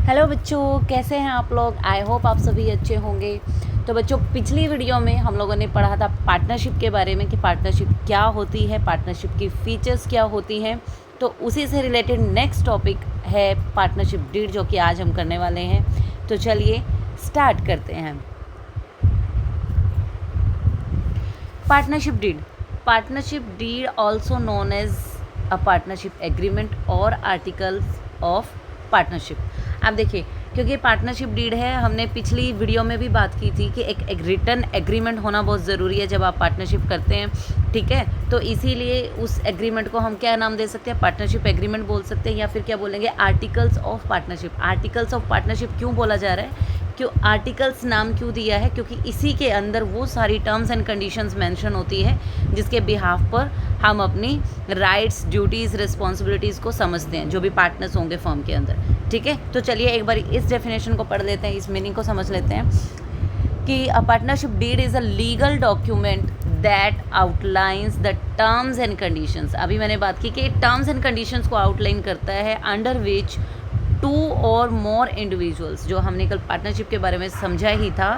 Hello बच्चों, कैसे हैं आप लोग। आई होप आप सभी अच्छे होंगे। तो बच्चों, पिछली वीडियो में हम लोगों ने पढ़ा था पार्टनरशिप के बारे में कि पार्टनरशिप क्या होती है, पार्टनरशिप की फीचर्स क्या होती हैं। तो उसी से रिलेटेड नेक्स्ट टॉपिक है पार्टनरशिप डीड, जो कि आज हम करने वाले हैं। तो चलिए स्टार्ट करते हैं। Partnership deed also known as a partnership agreement और आर्टिकल्स ऑफ पार्टनरशिप। आप देखिए, क्योंकि पार्टनरशिप डीड है, हमने पिछली वीडियो में भी बात की थी कि एक रिटन एग्रीमेंट होना बहुत ज़रूरी है जब आप पार्टनरशिप करते हैं, ठीक है। तो इसीलिए उस एग्रीमेंट को हम क्या नाम दे सकते हैं, पार्टनरशिप एग्रीमेंट बोल सकते हैं, या फिर क्या बोलेंगे, articles of partnership. Articles of partnership क्यों बोला जा रहा है, क्यों आर्टिकल्स नाम क्यों दिया है, क्योंकि इसी के अंदर वो सारी टर्म्स एंड कंडीशंस मेंशन होती है जिसके बिहाफ पर हम अपनी राइट्स, ड्यूटीज़, रिस्पॉन्सिबिलिटीज़ को समझते हैं, जो भी पार्टनर्स होंगे फर्म के अंदर, ठीक है। तो चलिए एक बार इस डेफिनेशन को पढ़ लेते हैं, इस मीनिंग को समझ लेते हैं कि a partnership deed is a legal document that outlines the terms and conditions. अभी मैंने बात की कि टर्म्स एंड कंडीशंस को आउटलाइन करता है अंडर विच टू और मोर इंडिविजुअल्स, जो हमने कल पार्टनरशिप के बारे में समझा ही था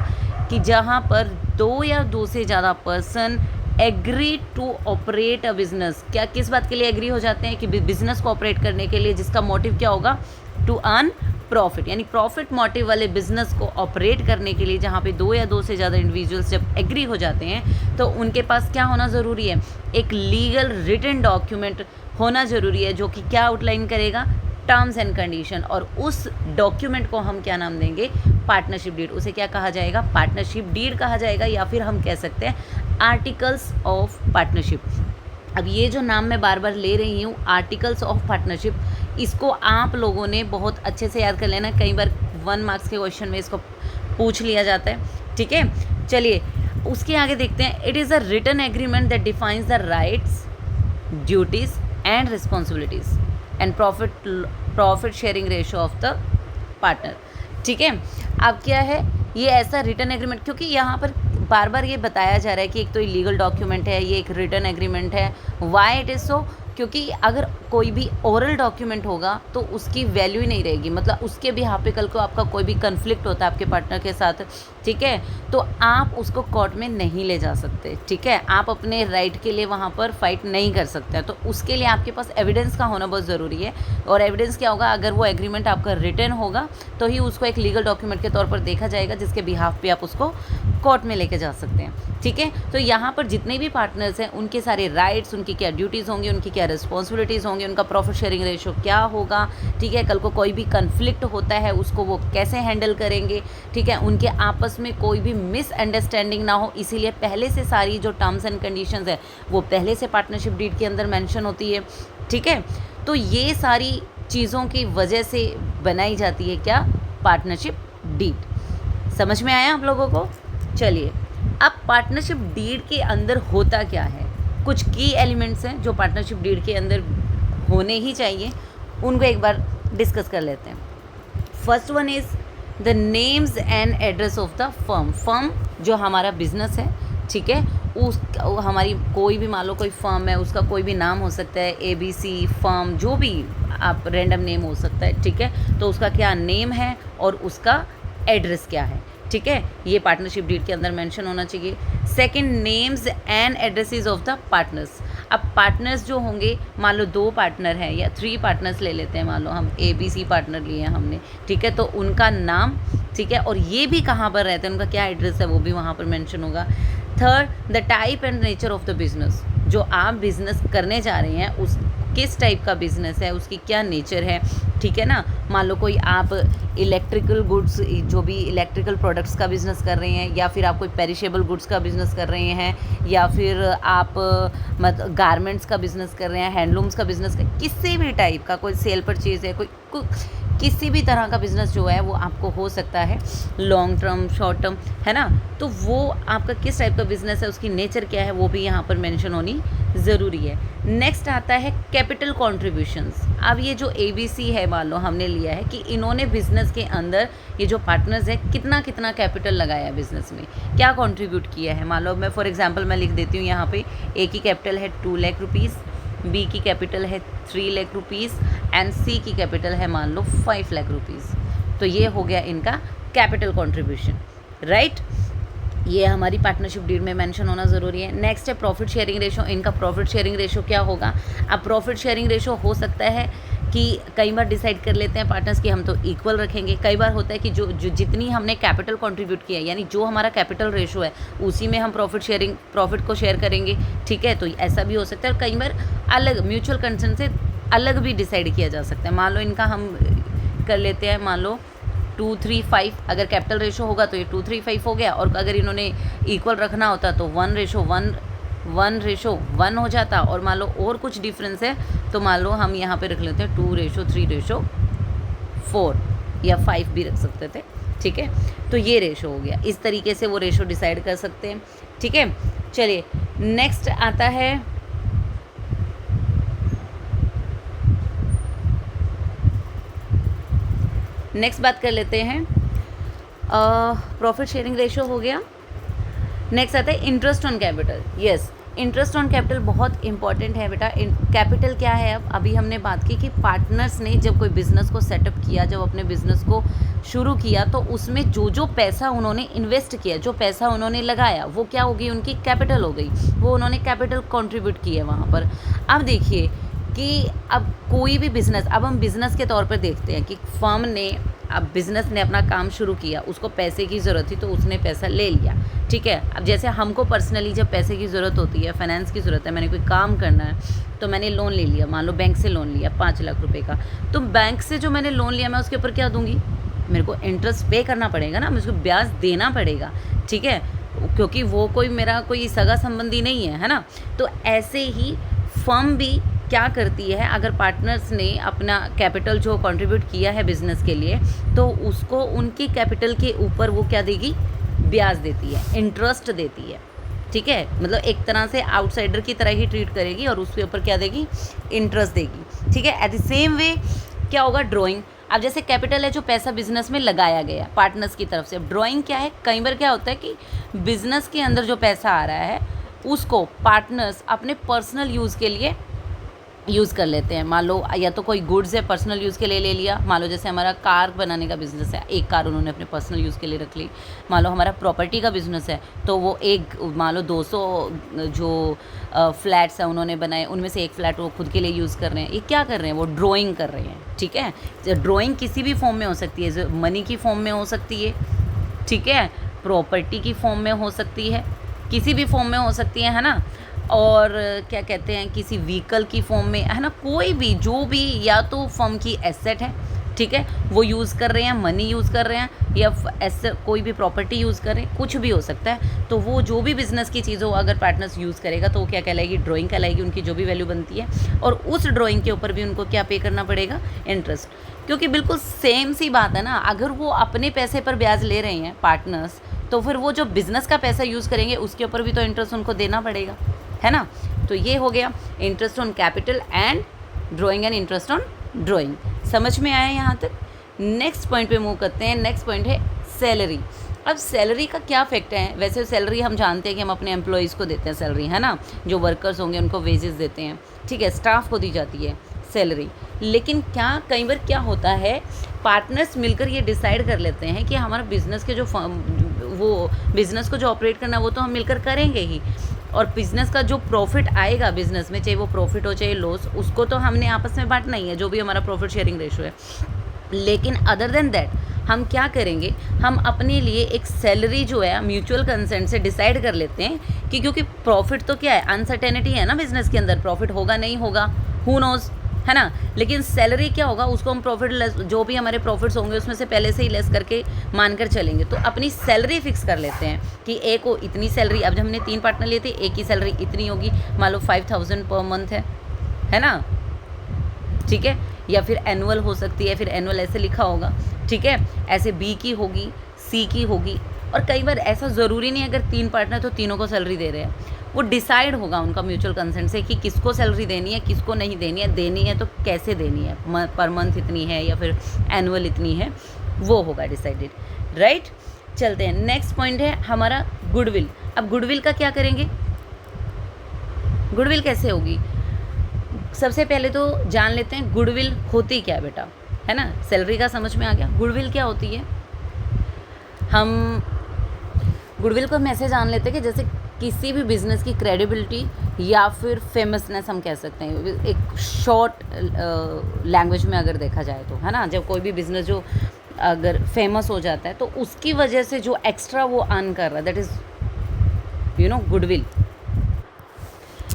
कि जहाँ पर दो या दो से ज़्यादा person agree to operate a business. क्या किस बात के लिए एग्री हो जाते हैं कि बिजनेस को ऑपरेट करने के लिए, जिसका मोटिव क्या होगा, टू अर्न प्रॉफिट, यानी प्रॉफिट मोटिव वाले बिजनेस को ऑपरेट करने के लिए जहाँ पे दो या दो से ज़्यादा इंडिविजुअल्स जब एग्री हो जाते हैं तो उनके पास क्या होना ज़रूरी है, एक लीगल रिटन डॉक्यूमेंट होना ज़रूरी है, जो कि क्या आउटलाइन करेगा, टर्म्स एंड कंडीशन। और उस डॉक्यूमेंट को हम क्या नाम देंगे, पार्टनरशिप डीड। उसे क्या कहा जाएगा, पार्टनरशिप डीड कहा जाएगा, या फिर हम कह सकते हैं आर्टिकल्स ऑफ पार्टनरशिप। अब ये जो नाम मैं बार बार ले रही हूँ, आर्टिकल्स ऑफ पार्टनरशिप, इसको आप लोगों ने बहुत अच्छे से याद कर लेना। कई बार 1 मार्क्स के क्वेश्चन में इसको पूछ लिया जाता है, ठीक है। चलिए उसके आगे देखते हैं। It is a written agreement that defines the rights, duties and responsibilities and profit sharing ratio of the partner, ठीक है। अब क्या है ये ऐसा रिटन एग्रीमेंट, क्योंकि यहाँ पर बार बार ये बताया जा रहा है कि एक तो लीगल डॉक्यूमेंट है, ये एक रिटन एग्रीमेंट है। वाई इट इज़ सो, क्योंकि अगर कोई भी ओरल डॉक्यूमेंट होगा तो उसकी वैल्यू ही नहीं रहेगी, मतलब उसके भी यहाँ पे कल को आपका कोई भी कन्फ्लिक्ट होता है आपके पार्टनर के साथ, ठीक है, तो आप उसको कोर्ट में नहीं ले जा सकते, ठीक है। आप अपने राइट के लिए वहाँ पर फाइट नहीं कर सकते हैं, तो उसके लिए आपके पास एविडेंस का होना बहुत ज़रूरी है। और एविडेंस क्या होगा, अगर वो एग्रीमेंट आपका रिटन होगा तो ही उसको एक लीगल डॉक्यूमेंट के तौर पर देखा जाएगा, जिसके बिहाफ पे आप उसको कोर्ट में लेके जा सकते हैं, ठीक है। तो यहाँ पर जितने भी पार्टनर्स हैं उनके सारे राइट्स, उनकी क्या ड्यूटीज़ होंगी, उनकी क्या रिस्पॉन्सिबिलिटीज़ होंगी, उनका प्रॉफिट शेयरिंग रेशो क्या होगा, ठीक है। कल को कोई भी कन्फ्लिक्ट होता है उसको वो कैसे हैंडल करेंगे, ठीक है। उनके आपस में कोई भी मिसअंडरस्टैंडिंग ना हो, इसीलिए पहले से सारी जो टर्म्स एंड कंडीशंस है वो पहले से पार्टनरशिप डीड के अंदर मेंशन होती है, ठीक है। तो ये सारी चीज़ों की वजह से बनाई जाती है क्या, पार्टनरशिप डीड। समझ में आया आप लोगों को। चलिए अब पार्टनरशिप डीड के अंदर होता क्या है, कुछ की एलिमेंट्स हैं जो पार्टनरशिप डीड के अंदर होने ही चाहिए, उनको एक बार डिस्कस कर लेते हैं। First one is the names and address of the firm. Firm जो हमारा बिजनेस है, ठीक है, उस हमारी कोई भी, मान लो कोई फर्म है, उसका कोई भी नाम हो सकता है, ABC फर्म, जो भी आप रैंडम नेम हो सकता है, ठीक है। तो उसका क्या नेम है और उसका एड्रेस क्या है, ठीक है, ये पार्टनरशिप डीड के अंदर मेंशन होना चाहिए। Second, names and addresses of the partners. अब पार्टनर्स जो होंगे, मान लो 2 पार्टनर हैं या 3 पार्टनर्स ले लेते हैं, मान लो हम ABC पार्टनर लिए हैं हमने, ठीक है, तो उनका नाम, ठीक है, और ये भी कहाँ पर रहते हैं, उनका क्या एड्रेस है वो भी वहाँ पर मेंशन होगा। Third, the type and nature of the business. जो आप बिजनेस करने जा रहे हैं उस किस टाइप का बिजनेस है, उसकी क्या नेचर है, ठीक है ना। मान लो कोई आप इलेक्ट्रिकल गुड्स, जो भी इलेक्ट्रिकल प्रोडक्ट्स का बिज़नेस कर रहे हैं, या फिर आप कोई पेरिशेबल गुड्स का बिज़नेस कर रहे हैं, या फिर आप गारमेंट्स का बिज़नेस कर रहे हैं, हैंडलूम्स का बिज़नेस कर, किसी भी टाइप का कोई सेल परचेज़ है, कोई किसी भी तरह का बिज़नेस जो है वो आपको हो सकता है, लॉन्ग टर्म, शॉर्ट टर्म, है ना। तो वो आपका किस टाइप का बिज़नेस है, उसकी नेचर क्या है, वो भी यहाँ पर मेंशन होनी ज़रूरी है। नेक्स्ट आता है कैपिटल कॉन्ट्रीब्यूशंस। अब ये जो ABC है, मान लो हमने लिया है कि इन्होंने बिज़नेस के अंदर, ये जो पार्टनर्स है, कितना कितना कैपिटल लगाया है बिज़नेस में, क्या कंट्रीब्यूट किया है। मान लो मैं फॉर एग्जांपल मैं लिख देती हूँ यहाँ पे, A की कैपिटल है 2 लाख रुपीज़, B की कैपिटल है 3 लाख रुपीज़ एंड C की कैपिटल है मान लो 5 लाख रुपीज़, तो ये हो गया इनका कैपिटल कंट्रीब्यूशन, राइट। ये हमारी पार्टनरशिप डीड में मेंशन होना ज़रूरी है। नेक्स्ट है प्रॉफिट शेयरिंग रेशो। इनका प्रॉफिट शेयरिंग रेशो क्या होगा? अब प्रॉफिट शेयरिंग रेशो हो सकता है कि कई बार डिसाइड कर लेते हैं पार्टनर्स कि हम तो इक्वल रखेंगे, कई बार होता है कि जो जितनी हमने कैपिटल कंट्रीब्यूट किया है, यानी जो हमारा कैपिटल रेशो है उसी में हम प्रॉफिट को शेयर करेंगे, ठीक है। तो ऐसा भी हो सकता है। और कई बार अलग म्यूचुअल कंसेंट से अलग भी डिसाइड किया जा सकता है। मान लो इनका हम कर लेते हैं, मान लो 2:3:5, अगर कैपिटल रेशो होगा तो ये 2:3:5 हो गया, और अगर इन्होंने इक्वल रखना होता तो 1:1 हो जाता। और मान लो और कुछ डिफरेंस है तो मान लो हम यहाँ पे रख लेते हैं 2:3:4 या 5 भी रख सकते थे, ठीक है। तो ये रेशो हो गया, इस तरीके से वो रेशो डिसाइड कर सकते हैं, ठीक है। चलिए नेक्स्ट आता है नेक्स्ट बात कर लेते हैं, प्रॉफिट शेयरिंग रेशो हो गया। नेक्स्ट आता है interest on capital. Yes, interest on capital बहुत इंपॉर्टेंट है बेटा। कैपिटल क्या है? अब अभी हमने बात की कि पार्टनर्स ने जब कोई बिज़नेस को सेटअप किया, जब अपने बिज़नेस को शुरू किया, तो उसमें जो जो पैसा उन्होंने इन्वेस्ट किया, जो पैसा उन्होंने लगाया, वो क्या हो गई? उनकी कैपिटल हो गई। वो उन्होंने कैपिटल कंट्रीब्यूट की है वहाँ पर। अब देखिए कि अब कोई भी बिज़नेस, अब हम बिज़नेस के तौर पर देखते हैं कि फर्म ने, अब बिज़नेस ने अपना काम शुरू किया, उसको पैसे की ज़रूरत थी तो उसने पैसा ले लिया, ठीक है। अब जैसे हमको पर्सनली जब पैसे की ज़रूरत होती है, फाइनेंस की ज़रूरत है, मैंने कोई काम करना है तो मैंने लोन ले लिया, मान लो बैंक से लोन लिया 5 लाख रुपए का, तो बैंक से जो मैंने लोन लिया मैं उसके ऊपर क्या दूंगी? मेरे को इंटरेस्ट पे करना पड़ेगा ना, मुझको ब्याज देना पड़ेगा, ठीक है, क्योंकि वो कोई मेरा कोई सगा संबंधी नहीं है ना। तो ऐसे ही फर्म भी क्या करती है, अगर पार्टनर्स ने अपना कैपिटल जो कंट्रीब्यूट किया है बिज़नेस के लिए, तो उसको उनकी कैपिटल के ऊपर वो क्या देगी? ब्याज देती है, इंटरेस्ट देती है, ठीक है। मतलब एक तरह से आउटसाइडर की तरह ही ट्रीट करेगी और उसके ऊपर क्या देगी? इंटरेस्ट देगी, ठीक है। एट द सेम वे क्या होगा? ड्रॉइंग। अब जैसे कैपिटल है जो पैसा बिजनेस में लगाया गया पार्टनर्स की तरफ से, अब ड्रॉइंग क्या है? कई बार क्या होता है कि बिजनेस के अंदर जो पैसा आ रहा है उसको पार्टनर्स अपने पर्सनल यूज़ के लिए यूज़ कर लेते हैं। मान लो या तो कोई गुड्स है पर्सनल यूज़ के लिए ले लिया, मान लो जैसे हमारा कार बनाने का बिज़नेस है, एक कार उन्होंने अपने पर्सनल यूज़ के लिए रख ली। मान लो हमारा प्रॉपर्टी का बिज़नेस है तो वो एक, मान लो 200 जो फ्लैट्स हैं उन्होंने बनाए, उनमें से एक फ्लैट वो खुद के लिए यूज़ कर रहे हैं। ये क्या कर रहे हैं? वो ड्राइंग कर रहे हैं, ठीक है। ड्राइंग किसी भी फॉर्म में हो सकती है, मनी की फॉर्म में हो सकती है, ठीक है, प्रॉपर्टी की फॉर्म में हो सकती है, किसी भी फॉर्म में हो सकती है ना। और क्या कहते हैं, किसी व्हीकल की फॉर्म में, है ना, कोई भी जो भी, या तो फर्म की एसेट है, ठीक है, वो यूज़ कर रहे हैं, मनी यूज़ कर रहे हैं, या ऐसे कोई भी प्रॉपर्टी यूज़ कर रहे हैं, कुछ भी हो सकता है। तो वो जो भी बिज़नेस की चीज़ हो अगर पार्टनर्स यूज़ करेगा तो वो क्या कहलाएगी? ड्राइंग कहलाएगी, उनकी जो भी वैल्यू बनती है। और उस ड्राइंग के ऊपर भी उनको क्या पे करना पड़ेगा? इंटरेस्ट। क्योंकि बिल्कुल सेम सी बात है ना, अगर वो अपने पैसे पर ब्याज ले रहे हैं पार्टनर्स, तो फिर वो जो बिज़नेस का पैसा यूज़ करेंगे उसके ऊपर भी तो इंटरेस्ट उनको देना पड़ेगा, है ना। तो ये हो गया interest on capital and drawing and interest on drawing. समझ में आया यहाँ तक? नेक्स्ट पॉइंट पे मूव करते हैं। नेक्स्ट पॉइंट है सैलरी। अब सैलरी का क्या इफेक्ट है? वैसे सैलरी हम जानते हैं कि हम अपने एम्प्लॉयज़ को देते हैं सैलरी, है ना, जो वर्कर्स होंगे उनको वेजेस देते हैं, ठीक है, स्टाफ को दी जाती है सैलरी। लेकिन क्या कई बार क्या होता है, पार्टनर्स मिलकर ये डिसाइड कर लेते हैं कि हमारा बिज़नेस के जो वो बिज़नेस को जो ऑपरेट करना वो तो हम मिलकर करेंगे ही, और बिज़नेस का जो प्रॉफिट आएगा बिज़नेस में, चाहे वो प्रॉफिट हो चाहे लॉस, उसको तो हमने आपस में बांटना ही है, जो भी हमारा प्रॉफिट शेयरिंग रेशो है। लेकिन अदर देन दैट हम क्या करेंगे, हम अपने लिए एक सैलरी जो है म्यूचुअल कंसेंट से डिसाइड कर लेते हैं कि, क्योंकि प्रॉफिट तो क्या है, अनसर्टेनिटी है ना बिज़नेस के अंदर, प्रॉफिट होगा नहीं होगा, हु नोज़, है ना। लेकिन सैलरी क्या होगा, उसको हम प्रॉफिट लेस, जो भी हमारे प्रॉफिट्स होंगे उसमें से पहले से ही लेस करके मानकर चलेंगे। तो अपनी सैलरी फिक्स कर लेते हैं कि एक को इतनी सैलरी, अब जब हमने 3 पार्टनर लिए थे, एक की सैलरी इतनी होगी, मान लो 5000 पर मंथ है ना, ठीक है, या फिर एनुअल हो सकती है, फिर एनुअल ऐसे लिखा होगा, ठीक है, ऐसे बी की होगी, सी की होगी। और कई बार ऐसा ज़रूरी नहीं है अगर 3 पार्टनर तो तीनों को सैलरी दे रहे हैं, वो डिसाइड होगा उनका म्यूचुअल कंसेंट से कि किसको सैलरी देनी है, किसको नहीं देनी है तो कैसे देनी है, पर मंथ इतनी है या फिर एनुअल इतनी है, वो होगा डिसाइडेड, राइट। चलते हैं, नेक्स्ट पॉइंट है हमारा गुडविल। अब गुडविल का क्या करेंगे, गुडविल कैसे होगी? सबसे पहले तो जान लेते हैं गुडविल होती क्या बेटा। है ना। सैलरी का समझ में आ गया। गुडविल क्या होती है, हम गुडविल को हम ऐसे जान लेते हैं कि जैसे किसी भी बिजनेस की क्रेडिबिलिटी या फिर फेमसनेस हम कह सकते हैं, एक शॉर्ट लैंग्वेज में अगर देखा जाए तो, है ना। जब कोई भी बिजनेस जो अगर फेमस हो जाता है तो उसकी वजह से जो एक्स्ट्रा वो अर्न कर रहा है, दैट इज़ गुडविल।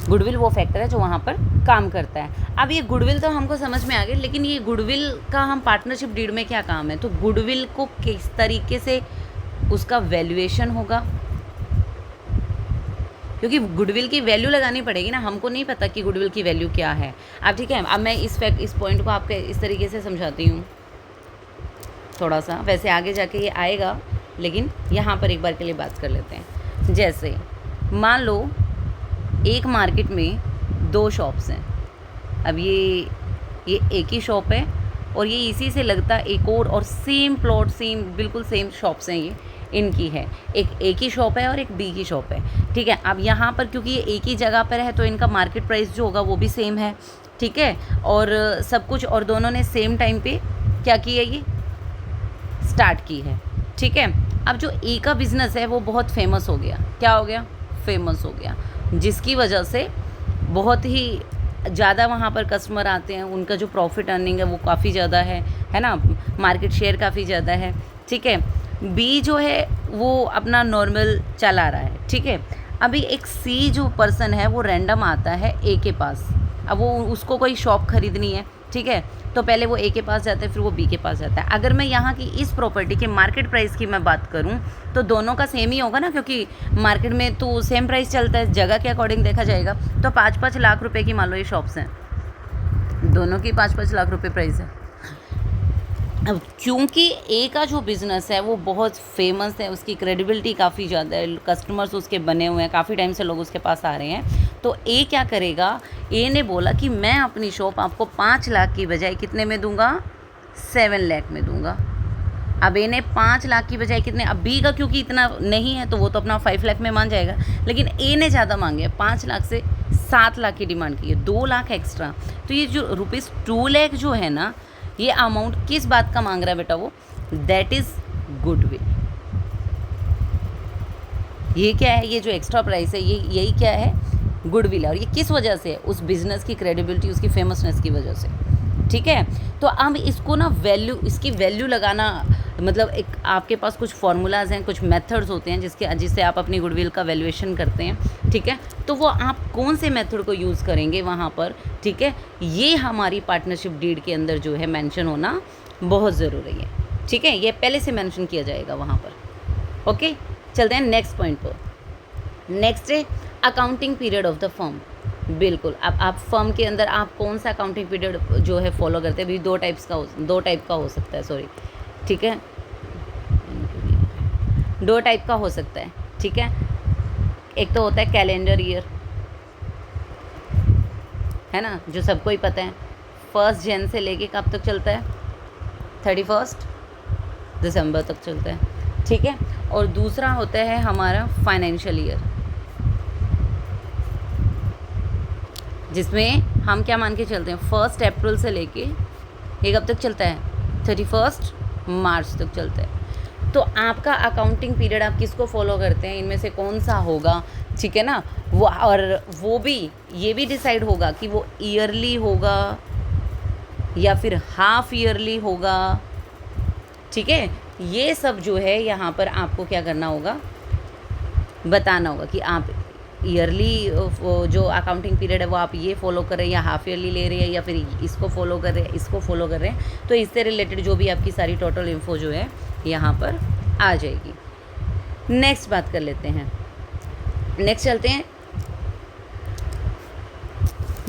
गुडविल वो फैक्टर है जो वहाँ पर काम करता है। अब ये गुडविल तो हमको समझ में आ गया, लेकिन ये गुडविल का हम पार्टनरशिप डीड में क्या काम है, तो गुडविल को किस तरीके से उसका वैल्यूएशन होगा, क्योंकि गुडविल की वैल्यू लगानी पड़ेगी ना, हमको नहीं पता कि गुडविल की वैल्यू क्या है। अब ठीक है, अब मैं इस पॉइंट को आपके इस तरीके से समझाती हूँ थोड़ा सा, वैसे आगे जाके ये आएगा, लेकिन यहाँ पर एक बार के लिए बात कर लेते हैं। जैसे मान लो एक मार्केट में 2 शॉप्स हैं। अब ये एक ही शॉप है और ये इसी से लगता एक और सेम प्लॉट, सेम बिल्कुल सेम शॉप्स हैं, ये इनकी है। एक ही शॉप है और एक बी की शॉप है, ठीक है। अब यहाँ पर क्योंकि ये एक ही जगह पर है तो इनका मार्केट प्राइस जो होगा वो भी सेम है, ठीक है, और सब कुछ, और दोनों ने सेम टाइम पे क्या की है, ये स्टार्ट की है, ठीक है। अब जो ए का बिज़नेस है वो बहुत फेमस हो गया, क्या हो गया, फेमस हो गया, जिसकी वजह से बहुत ही ज़्यादा वहाँ पर कस्टमर आते हैं, उनका जो प्रॉफिट अर्निंग है वो काफ़ी ज़्यादा है ना, मार्केट शेयर काफ़ी ज़्यादा है, ठीक है। बी जो है वो अपना नॉर्मल चला रहा है, ठीक है। अभी एक सी जो पर्सन है वो रैंडम आता है ए के पास, अब वो उसको कोई शॉप खरीदनी है, ठीक है, तो पहले वो ए के पास जाता है, फिर वो बी के पास जाता है। अगर मैं यहाँ की इस प्रॉपर्टी के मार्केट प्राइस की मैं बात करूँ तो दोनों का सेम ही होगा ना, क्योंकि मार्केट में तो सेम प्राइस चलता है, जगह के अकॉर्डिंग देखा जाएगा। तो 5-5 लाख रुपए की मान लो ये शॉप्स हैं, दोनों की 5-5 लाख रुपए प्राइस है। अब क्योंकि ए का जो बिज़नेस है वो बहुत फेमस है, उसकी क्रेडिबिलिटी काफ़ी ज़्यादा है, कस्टमर्स उसके बने हुए हैं, काफ़ी टाइम से लोग उसके पास आ रहे हैं, तो ए क्या करेगा, ए ने बोला कि मैं अपनी शॉप आपको 5 लाख की बजाय कितने में दूंगा, 7 लाख में दूंगा। अब ए ने 5 लाख की बजाय कितने, अब बी का क्योंकि इतना नहीं है तो वो तो अपना 5 लाख में मान जाएगा, लेकिन ए ने ज़्यादा मांगे, 5 लाख से 7 लाख की डिमांड की है, 2 लाख एक्स्ट्रा। तो ये जो ₹2 लाख जो है ना, ये अमाउंट किस बात का मांग रहा है बेटा, वो दैट इज गुडविल। ये क्या है, ये जो एक्स्ट्रा प्राइस है, ये यही क्या है, गुडविल है। और ये किस वजह से है, उस बिजनेस की क्रेडिबिलिटी, उसकी फेमसनेस की वजह से, ठीक है। तो अब इसको ना वैल्यू, इसकी वैल्यू लगाना, मतलब एक आपके पास कुछ फार्मूलाज हैं, कुछ मेथड्स होते हैं जिससे आप अपनी गुडविल का वैल्यूएशन करते हैं, ठीक है। तो वो आप कौन से मेथड को यूज़ करेंगे वहाँ पर, ठीक है, ये हमारी पार्टनरशिप डीड के अंदर जो है मेंशन होना बहुत ज़रूरी है, ठीक है। ये पहले से मेंशन किया जाएगा वहाँ पर। ओके, चलते हैं नेक्स्ट पॉइंट पर। नेक्स्ट है accounting period of the firm. बिल्कुल, अब आप फर्म के अंदर आप कौन सा अकाउंटिंग पीरियड जो है फॉलो करते हैं, अभी 2 टाइप का हो सकता है, सॉरी, ठीक है, 2 टाइप का हो सकता है, ठीक है। एक तो होता है कैलेंडर ईयर, है ना, जो सबको ही पता है, 1 जनवरी से लेके कब तक चलता है, 31 दिसंबर तक चलता है, ठीक है। और दूसरा होता है हमारा फाइनेंशियल ईयर, जिसमें हम क्या मान के चलते हैं, 1 अप्रैल से लेके ये कब तक चलता है, 31 मार्च तक चलता है। तो आपका अकाउंटिंग पीरियड आप किसको फॉलो करते हैं, इनमें से कौन सा होगा, ठीक है ना। वो, और वो भी ये भी डिसाइड होगा कि वो ईयरली होगा या फिर हाफ ईयरली होगा, ठीक है। ये सब जो है यहाँ पर आपको क्या करना होगा, बताना होगा कि आप ईयरली जो अकाउंटिंग पीरियड है वो आप ये फॉलो कर रहे हैं, या हाफ ईयरली ले रहे हैं, या फिर इसको फॉलो कर रहे हैं, इसको फॉलो कर रहे हैं। तो इससे रिलेटेड जो भी आपकी सारी टोटल इन्फो जो है यहाँ पर आ जाएगी। नेक्स्ट बात कर लेते हैं, नेक्स्ट चलते हैं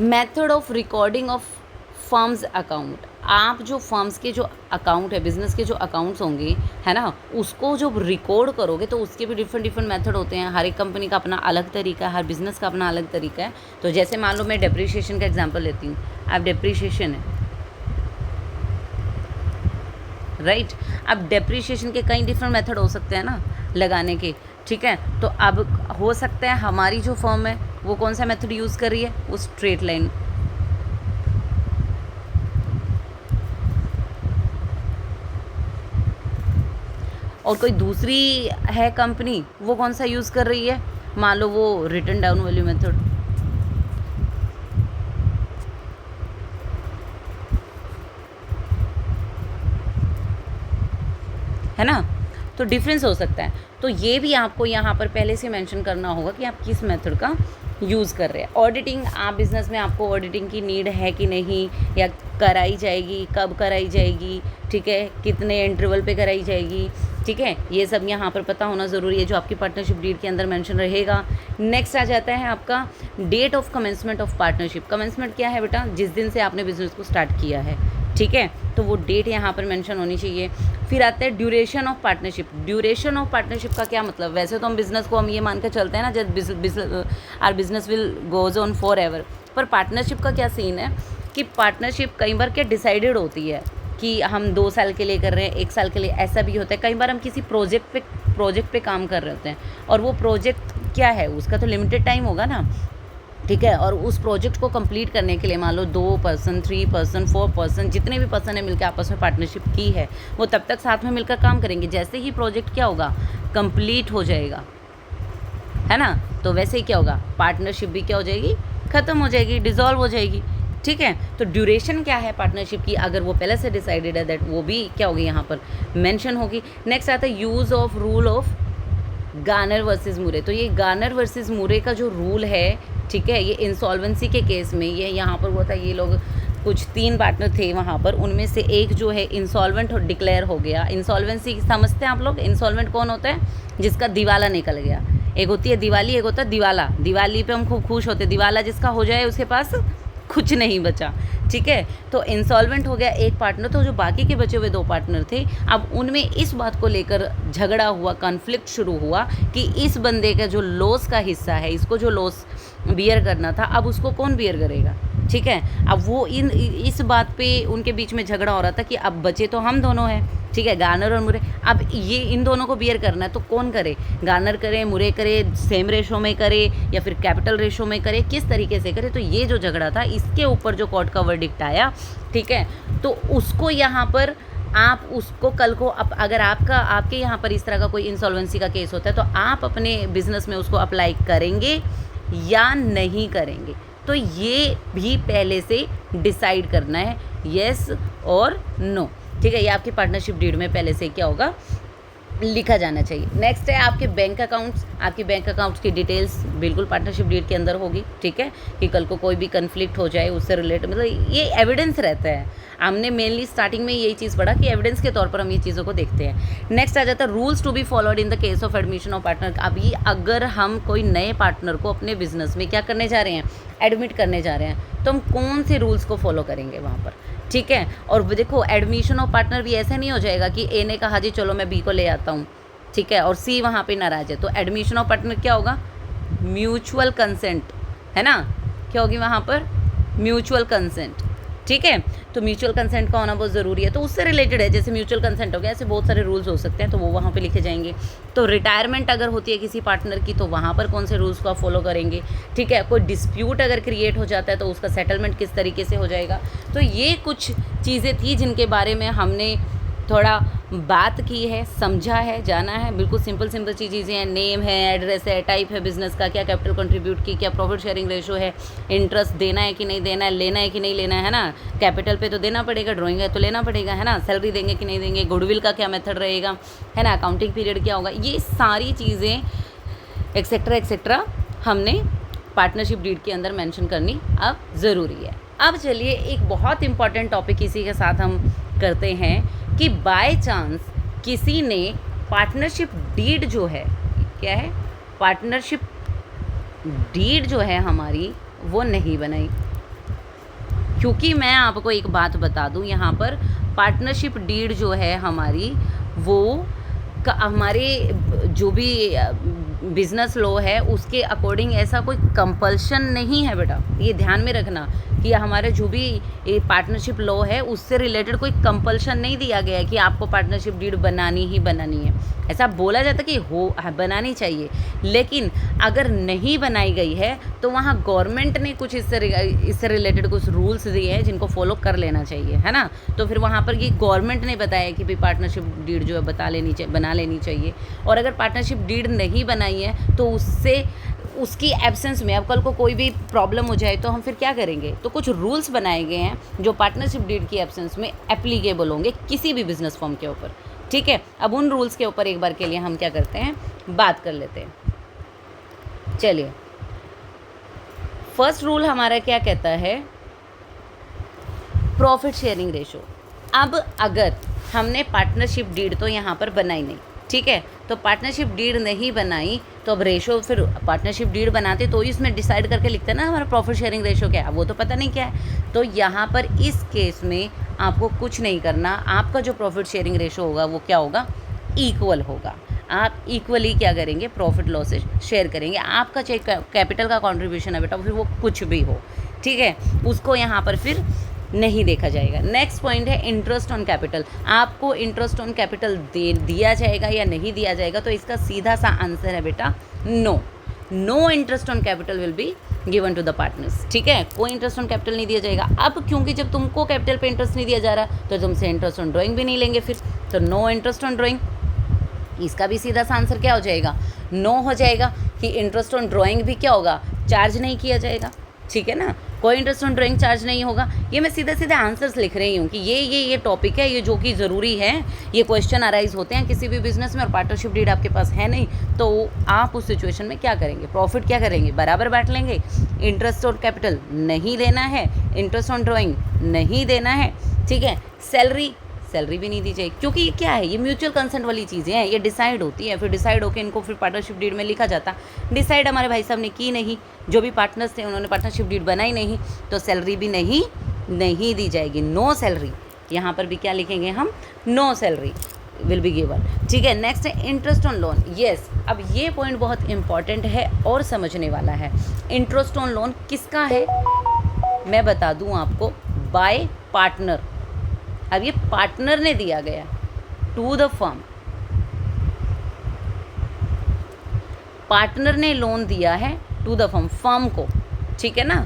method of recording of firms account. आप जो फर्म्स के जो अकाउंट है, बिजनेस के जो अकाउंट्स होंगे, है ना, उसको जब रिकॉर्ड करोगे तो उसके भी डिफरेंट मेथड होते हैं। हर एक कंपनी का अपना अलग तरीका है, हर बिज़नेस का अपना अलग तरीका है। तो जैसे मान लो मैं डेप्रीशिएशन का एग्जांपल लेती हूँ, अब डेप्रीशिएशन है, राइट। अब डेप्रीशिएशन के कई डिफरेंट मेथड हो सकते हैं ना लगाने के, ठीक है। तो अब हो सकता है हमारी जो फर्म है वो कौन सा मेथड यूज़ कर रही है, वो स्ट्रेट लाइन, और कोई दूसरी है कंपनी, वो कौन सा यूज़ कर रही है, मान लो वो रिटन डाउन वैल्यू मेथड, है ना, तो डिफरेंस हो सकता है। तो ये भी आपको यहाँ पर पहले से मेंशन करना होगा कि आप किस मेथड का यूज़ कर रहे हैं। ऑडिटिंग, आप बिज़नेस में आपको ऑडिटिंग की नीड है कि नहीं, या कराई जाएगी, कब कराई जाएगी, ठीक है, कितने इंटरवल पे कराई जाएगी, ठीक है, ये सब यहाँ पर पता होना ज़रूरी है, जो आपकी पार्टनरशिप डीड के अंदर मेंशन रहेगा। नेक्स्ट आ जाता है आपका date of commencement of partnership. Commencement क्या है बेटा, जिस दिन से आपने बिजनेस को स्टार्ट किया है, ठीक है, तो वो डेट यहाँ पर मेंशन होनी चाहिए। फिर आता है duration of partnership. Duration of partnership का क्या मतलब, वैसे तो हम बिज़नेस को हम ये मान कर चलते हैं ना, जब our business will goes on forever एवर, पर पार्टनरशिप का क्या सीन है कि पार्टनरशिप कई बार क्या डिसाइडेड होती है कि हम 2 साल के लिए कर रहे हैं, 1 साल के लिए, ऐसा भी होता है। कई बार हम किसी प्रोजेक्ट पे काम कर रहे होते हैं, और वो प्रोजेक्ट क्या है, उसका तो लिमिटेड टाइम होगा ना, ठीक है, और उस प्रोजेक्ट को कंप्लीट करने के लिए मान लो 2 पर्सन, 3 पर्सन, 4 पर्सन, जितने भी पर्सन ने मिलकर आपस में पार्टनरशिप की है, वो तब तक साथ में मिलकर काम करेंगे। जैसे ही प्रोजेक्ट क्या होगा, कंप्लीट हो जाएगा, है ना, तो वैसे ही क्या होगा, पार्टनरशिप भी क्या हो जाएगी, ख़त्म हो जाएगी, डिज़ोल्व हो जाएगी, ठीक है। तो ड्यूरेशन क्या है पार्टनरशिप की, अगर वो पहले से डिसाइडेड है, दैट वो भी क्या होगी, यहाँ पर मेंशन होगी। नेक्स्ट आता है use of rule of Garner versus मुरे। तो ये गार्नर वर्सेस मुरे का जो रूल है, ठीक है, ये इंसॉल्वेंसी के केस में, ये यहाँ पर हुआ था, ये लोग कुछ 3 पार्टनर थे वहाँ पर, उनमें से एक जो है इंसॉल्वेंट डिक्लेयर हो गया। इंसॉल्वेंसी समझते हैं आप लोग, इंसॉल्वेंट कौन होता है, जिसका दिवाला निकल गया। एक होती है दिवाली, एक होता है दिवाला। दिवाली पे हम खूब खुश होते, दिवाला जिसका हो जाए उसके पास कुछ नहीं बचा, ठीक है। तो इंसॉल्वेंट हो गया एक पार्टनर, तो जो बाकी के बचे हुए 2 पार्टनर थे, अब उनमें इस बात को लेकर झगड़ा हुआ, कॉन्फ्लिक्ट शुरू हुआ कि इस बंदे का जो लॉस का हिस्सा है, इसको जो लॉस बियर करना था, अब उसको कौन बियर करेगा, ठीक है। अब वो इस बात पे उनके बीच में झगड़ा हो रहा था कि अब बचे तो हम दोनों हैं, ठीक है, गार्नर और मुरे। अब ये इन दोनों को बियर करना है, तो कौन करे, गार्नर करे, मुरे करे, सेम रेशो में करे, या फिर कैपिटल रेशो में करे, किस तरीके से करे। तो ये जो झगड़ा था, इसके ऊपर जो कोर्ट का वर्डिक्ट आया, ठीक है, तो उसको यहाँ पर आप उसको कल को अगर आपके यहाँ पर इस तरह का कोई इंसॉल्वेंसी का केस होता है, तो आप अपने बिजनेस में उसको अप्लाई करेंगे या नहीं करेंगे, तो ये भी पहले से डिसाइड करना है, येस और नो, ठीक है। ये आपकी पार्टनरशिप डीड में पहले से क्या होगा, लिखा जाना चाहिए। नेक्स्ट है आपके बैंक अकाउंट्स। आपकी बैंक अकाउंट्स की डिटेल्स बिल्कुल पार्टनरशिप डीड के अंदर होगी, ठीक है, कि कल को कोई भी कन्फ्लिक्ट हो जाए उससे रिलेटेड, मतलब ये एविडेंस रहता है। हमने मेनली स्टार्टिंग में यही चीज़ पढ़ा कि एविडेंस के तौर पर हम ये चीज़ों को देखते हैं। नेक्स्ट आ जाता है rules to be followed in the case of admission of partner. अभी अगर हम कोई नए पार्टनर को अपने बिजनेस में क्या करने जा रहे हैं, एडमिट करने जा रहे हैं, तो हम कौन से रूल्स को फॉलो करेंगे वहाँ पर, ठीक है। और देखो, एडमिशन ऑफ पार्टनर भी ऐसे नहीं हो जाएगा कि ए ने कहा जी चलो मैं बी को ले आता हूँ, ठीक है, और सी वहाँ पे नाराज है। तो एडमिशन ऑफ पार्टनर क्या होगा, म्यूचुअल कंसेंट, है ना, क्या होगी वहाँ पर, म्यूचुअल कंसेंट, ठीक है। तो म्यूचुअल कंसेंट का होना बहुत ज़रूरी है, तो उससे रिलेटेड है, जैसे म्यूचुअल कंसेंट हो गया, ऐसे बहुत सारे रूल्स हो सकते हैं, तो वो वहाँ पे लिखे जाएंगे। तो रिटायरमेंट अगर होती है किसी पार्टनर की, तो वहाँ पर कौन से रूल्स को आप फॉलो करेंगे, ठीक है। कोई डिस्प्यूट अगर क्रिएट हो जाता है, तो उसका सेटलमेंट किस तरीके से हो जाएगा। तो ये कुछ चीज़ें थी जिनके बारे में हमने थोड़ा बात की है, समझा है, जाना है। बिल्कुल सिंपल चीज़ें हैं, नेम है, एड्रेस है, टाइप है बिजनेस का, क्या कैपिटल कंट्रीब्यूट की, क्या प्रॉफिट शेयरिंग रेशो है, इंटरेस्ट देना है कि नहीं देना है, लेना है कि नहीं लेना है ना, कैपिटल पे तो देना पड़ेगा, ड्राइंग है तो लेना पड़ेगा, है ना, सैलरी देंगे कि नहीं देंगे, गुडविल का क्या मेथड रहेगा, है ना, अकाउंटिंग पीरियड क्या होगा, ये सारी चीज़ें एक्सेट्रा हमने पार्टनरशिप डीड के अंदर मेंशन करनी अब ज़रूरी है। अब चलिए एक बहुत इंपॉर्टेंट टॉपिक इसी के साथ हम करते हैं कि बाय चांस किसी ने पार्टनरशिप डीड जो है, क्या है, पार्टनरशिप डीड जो है हमारी वो नहीं बनाई। क्योंकि मैं आपको एक बात बता दूं, यहाँ पर पार्टनरशिप डीड जो है हमारी वो हमारे जो भी बिज़नेस लॉ है उसके अकॉर्डिंग ऐसा कोई कंपल्शन नहीं है बेटा, ये ध्यान में रखना। कि हमारे जो भी पार्टनरशिप लॉ है उससे रिलेटेड कोई कंपल्शन नहीं दिया गया है कि आपको पार्टनरशिप डीड बनानी ही बनानी है। ऐसा बोला जाता कि बनानी चाहिए, लेकिन अगर नहीं बनाई गई है तो वहाँ गवर्नमेंट ने कुछ इससे रिलेटेड कुछ रूल्स दिए हैं जिनको फॉलो कर लेना चाहिए, है ना। तो फिर वहाँ पर ये गवर्नमेंट ने बताया कि भाई पार्टनरशिप डीड जो है बना लेनी चाहिए। और अगर पार्टनरशिप डीड नहीं बनाई है तो उसकी एब्सेंस में अब कल को कोई भी प्रॉब्लम हो जाए तो हम फिर क्या करेंगे। तो कुछ रूल्स बनाए गए हैं जो पार्टनरशिप डीड की एब्सेंस में एप्लीकेबल होंगे किसी भी बिजनेस फर्म के ऊपर, ठीक है। अब उन रूल्स के ऊपर एक बार के लिए हम क्या करते हैं, बात कर लेते हैं। चलिए, फर्स्ट रूल हमारा क्या कहता है, प्रॉफिट शेयरिंग रेशो। अब अगर हमने पार्टनरशिप डीड तो यहाँ पर बनाई नहीं, ठीक है, तो पार्टनरशिप डीड नहीं बनाई तो अब रेशो फिर पार्टनरशिप डीड बनाते तो इसमें डिसाइड करके लिखते हैं ना हमारा प्रॉफिट शेयरिंग रेशो क्या है, वो तो पता नहीं क्या है। तो यहाँ पर इस केस में आपको कुछ नहीं करना, आपका जो प्रॉफिट शेयरिंग रेशो होगा वो क्या होगा, इक्वल होगा। आप इक्वली क्या करेंगे, प्रॉफिट लॉसेज शेयर करेंगे। आपका चाहे कैपिटल का कॉन्ट्रीब्यूशन है बेटा, फिर वो कुछ भी हो, ठीक है, उसको यहाँ पर फिर नहीं देखा जाएगा। नेक्स्ट पॉइंट है इंटरेस्ट ऑन कैपिटल। आपको इंटरेस्ट ऑन कैपिटल दिया जाएगा या नहीं दिया जाएगा, तो इसका सीधा सा आंसर है बेटा no interest on capital will be given to the partners, ठीक है, कोई इंटरेस्ट ऑन कैपिटल नहीं दिया जाएगा। अब क्योंकि जब तुमको कैपिटल पे इंटरेस्ट नहीं दिया जा रहा तो तुमसे इंटरेस्ट ऑन ड्राइंग भी नहीं लेंगे फिर, तो नो इंटरेस्ट ऑन ड्राइंग। इसका भी सीधा सा आंसर क्या हो जाएगा, नो हो जाएगा कि इंटरेस्ट ऑन ड्राइंग भी क्या होगा, चार्ज नहीं किया जाएगा, ठीक है ना, कोई इंटरेस्ट ऑन ड्राइंग चार्ज नहीं होगा। ये मैं सीधे सीधे आंसर्स लिख रही हूँ कि ये टॉपिक है, ये जो कि ज़रूरी है, ये क्वेश्चन अराइज होते हैं किसी भी बिजनेस में, और पार्टनरशिप डीड आपके पास है नहीं तो आप उस सिचुएशन में क्या करेंगे, प्रॉफिट क्या करेंगे, बराबर बांट लेंगे। इंटरेस्ट ऑन कैपिटल नहीं देना है, इंटरेस्ट ऑन ड्राइंग नहीं देना है, ठीक है। सैलरी भी नहीं दी जाएगी, क्योंकि ये क्या है, ये म्यूचुअल कंसेंट वाली चीज़ें हैं, ये डिसाइड होती है, फिर डिसाइड होकर इनको फिर पार्टनरशिप डीड में लिखा जाता। डिसाइड हमारे भाई साहब ने की नहीं, जो भी पार्टनर्स थे उन्होंने पार्टनरशिप डीड बनाई नहीं, तो सैलरी भी नहीं दी जाएगी, नो सैलरी। यहाँ पर भी क्या लिखेंगे हम, no salary will be given, ठीक है। नेक्स्ट है इंटरेस्ट ऑन लोन। यस, अब ये पॉइंट बहुत इंपॉर्टेंट है और समझने वाला है। इंटरेस्ट ऑन लोन किसका है, मैं बता दूँ आपको, बाय पार्टनर। अब ये पार्टनर ने दिया गया टू द फर्म, पार्टनर ने लोन दिया है टू द फर्म को, ठीक है ना।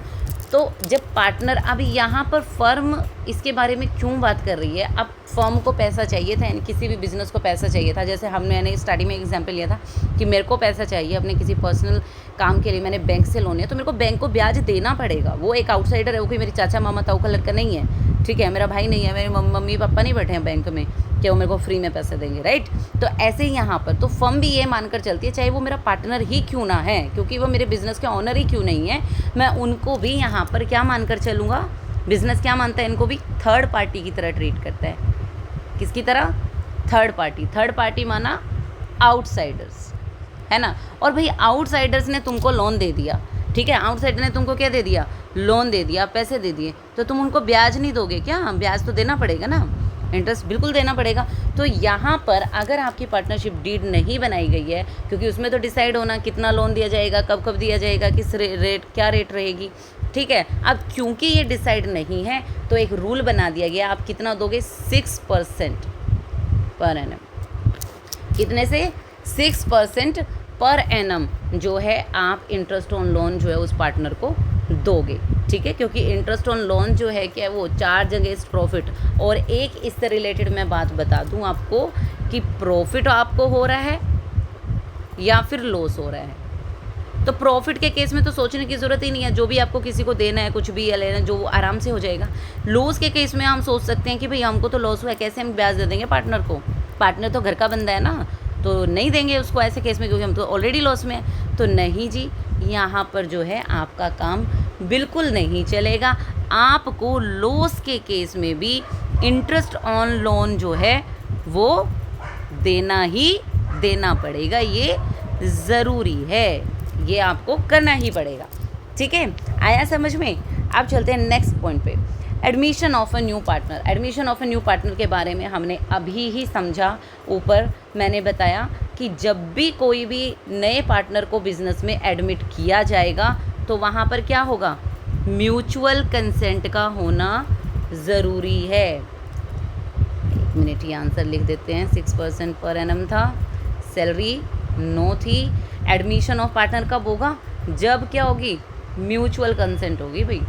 तो जब पार्टनर, अब यहाँ पर फर्म इसके बारे में क्यों बात कर रही है, अब फर्म को पैसा चाहिए था, यानी किसी भी बिजनेस को पैसा चाहिए था। जैसे मैंने स्टार्टिंग में एग्जांपल लिया था कि मेरे को पैसा चाहिए अपने किसी पर्सनल काम के लिए, मैंने बैंक से लोन लिया, तो मेरे को बैंक को ब्याज देना पड़ेगा। वो एक आउटसाइडर है, वो कोई मेरी चाचा मामा ताऊ का लड़का नहीं है, ठीक है, मेरा भाई नहीं है, मेरे मम्मी पापा नहीं बैठे हैं बैंक में कि वो मेरे को फ्री में पैसे देंगे, राइट। तो ऐसे ही यहाँ पर तो फर्म भी ये मानकर चलती है, चाहे वो मेरा पार्टनर ही क्यों ना है, क्योंकि वो मेरे बिजनेस के ऑनर ही क्यों नहीं है, मैं उनको भी यहाँ पर क्या मानकर चलूँगा, बिजनेस क्या मानता है, इनको भी थर्ड पार्टी की तरह ट्रीट करता है। किसकी तरह, थर्ड पार्टी माना आउटसाइडर्स, है ना। और भाई आउटसाइडर्स ने तुमको लोन दे दिया, ठीक है, आउटसाइडर ने तुमको क्या दे दिया, लोन दे दिया, पैसे दे दिए, तो तुम उनको ब्याज नहीं दोगे क्या, ब्याज तो देना पड़ेगा ना, इंटरेस्ट बिल्कुल देना पड़ेगा। तो यहाँ पर अगर आपकी पार्टनरशिप डीड नहीं बनाई गई है, क्योंकि उसमें तो डिसाइड होना कितना लोन दिया जाएगा, कब दिया जाएगा, किस रेट, क्या रेट रहेगी, ठीक है। अब क्योंकि ये डिसाइड नहीं है तो एक रूल बना दिया गया, आप कितना दोगे, 6% पर एनम। कितने से, 6% पर एनम जो है आप इंटरेस्ट ऑन लोन जो है उस पार्टनर को दोगे, ठीक है। क्योंकि इंटरेस्ट ऑन लोन जो है क्या, वो चार्ज अगेंस्ट प्रॉफिट। और एक इससे रिलेटेड मैं बात बता दूं आपको कि प्रॉफिट आपको हो रहा है या फिर लॉस हो रहा है। तो प्रॉफिट के केस में तो सोचने की ज़रूरत ही नहीं है, जो भी आपको किसी को देना है, कुछ भी या लेना, जो आराम से हो जाएगा। लॉस के केस में हम सोच सकते हैं कि भाई हमको तो लॉस हुआ है, कैसे हम ब्याज दे देंगे पार्टनर को, पार्टनर तो घर का बंदा है ना, तो नहीं देंगे उसको ऐसे केस में, क्योंकि हम तो ऑलरेडी लॉस में हैं। तो नहीं जी, यहाँ पर जो है आपका काम बिल्कुल नहीं चलेगा। आपको लॉस के केस में भी इंटरेस्ट ऑन लोन जो है वो देना पड़ेगा, ये ज़रूरी है, ये आपको करना ही पड़ेगा, ठीक है। आया समझ में। अब चलते हैं नेक्स्ट पॉइंट पे, admission of a new partner. Admission of a new partner के बारे में हमने अभी ही समझा, ऊपर मैंने बताया कि जब भी कोई भी नए पार्टनर को बिजनेस में एडमिट किया जाएगा तो वहाँ पर क्या होगा, म्यूचुअल कंसेंट का होना ज़रूरी है। 1 मिनट, ये आंसर लिख देते हैं। 6% पर एनम था, सैलरी नो थी। एडमिशन ऑफ पार्टनर कब होगा? जब क्या होगी? म्यूचुअल कंसेंट होगी भाई,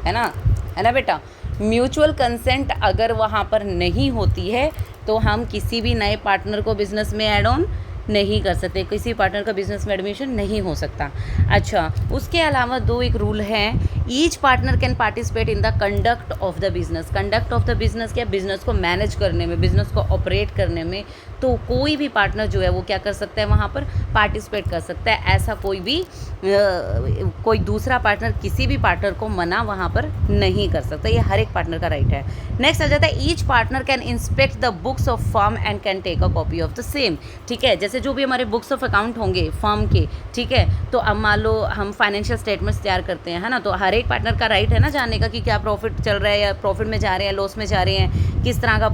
है ना बेटा। म्यूचुअल कंसेंट अगर वहाँ पर नहीं होती है तो हम किसी भी नए पार्टनर को बिजनेस में ऐड ऑन नहीं कर सकते, किसी पार्टनर का बिजनेस में एडमिशन नहीं हो सकता। अच्छा, उसके अलावा एक रूल हैं। Each partner can participate in the conduct of the business. Conduct of the business क्या? बिजनेस को मैनेज करने में, बिजनेस को ऑपरेट करने में। तो कोई भी पार्टनर जो है वो क्या कर सकता है? वहाँ पर पार्टिसिपेट कर सकता है। ऐसा कोई दूसरा पार्टनर किसी भी पार्टनर को मना वहाँ पर नहीं कर सकता। ये हर एक पार्टनर का राइट है। नेक्स्ट आ जाता है, each partner can inspect the books of firm and can take a copy of the same. ठीक है, जैसे जो भी हमारे बुक्स ऑफ अकाउंट होंगे फर्म के, ठीक है, तो अब मान लो हम फाइनेंशियल स्टेटमेंट्स तैयार करते हैं, है ना, तो हर एक पार्टनर का राइट है ना जानने का कि क्या प्रॉफिट चल रहा है या प्रॉफिट में जा रहे हैं, लॉस में जा रहे हैं, किस तरह का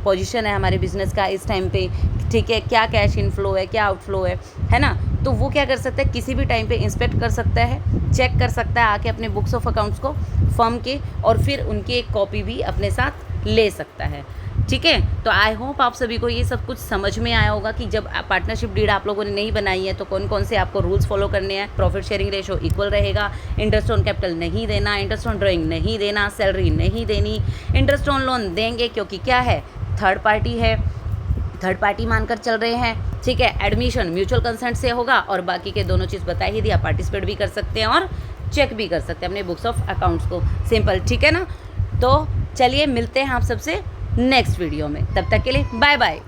पोजीशन है हमारे बिजनेस का इस टाइम पे, ठीक है, क्या कैश इनफ्लो है, क्या आउटफ्लो है ना। तो वो क्या कर सकता है? किसी भी टाइम पे इंस्पेक्ट कर सकता है, चेक कर सकता है आके अपने बुक्स ऑफ अकाउंट्स को फर्म के, और फिर उनकी एक कॉपी भी अपने साथ ले सकता है। ठीक है, तो आई होप आप सभी को ये सब कुछ समझ में आया होगा कि जब पार्टनरशिप डीड आप लोगों ने नहीं बनाई है तो कौन कौन से आपको रूल्स फॉलो करने हैं। प्रॉफिट शेयरिंग रेशो इक्वल रहेगा, इंटरेस्ट ऑन कैपिटल नहीं देना, इंटरेस्ट ऑन ड्राइंग नहीं देना, सैलरी नहीं देनी, इंटरेस्ट ऑन लोन देंगे क्योंकि क्या है? थर्ड पार्टी है, थर्ड पार्टी मानकर चल रहे हैं। ठीक है, एडमिशन म्यूचुअल कंसेंट से होगा, और बाकी के दोनों चीज़ बता ही दिया। पार्टिसिपेट भी कर सकते हैं और चेक भी कर सकते हैं अपने बुक्स ऑफ अकाउंट्स को। सिंपल, ठीक है ना। तो चलिए मिलते हैं आप सबसे नेक्स्ट वीडियो में, तब तक के लिए बाय बाय।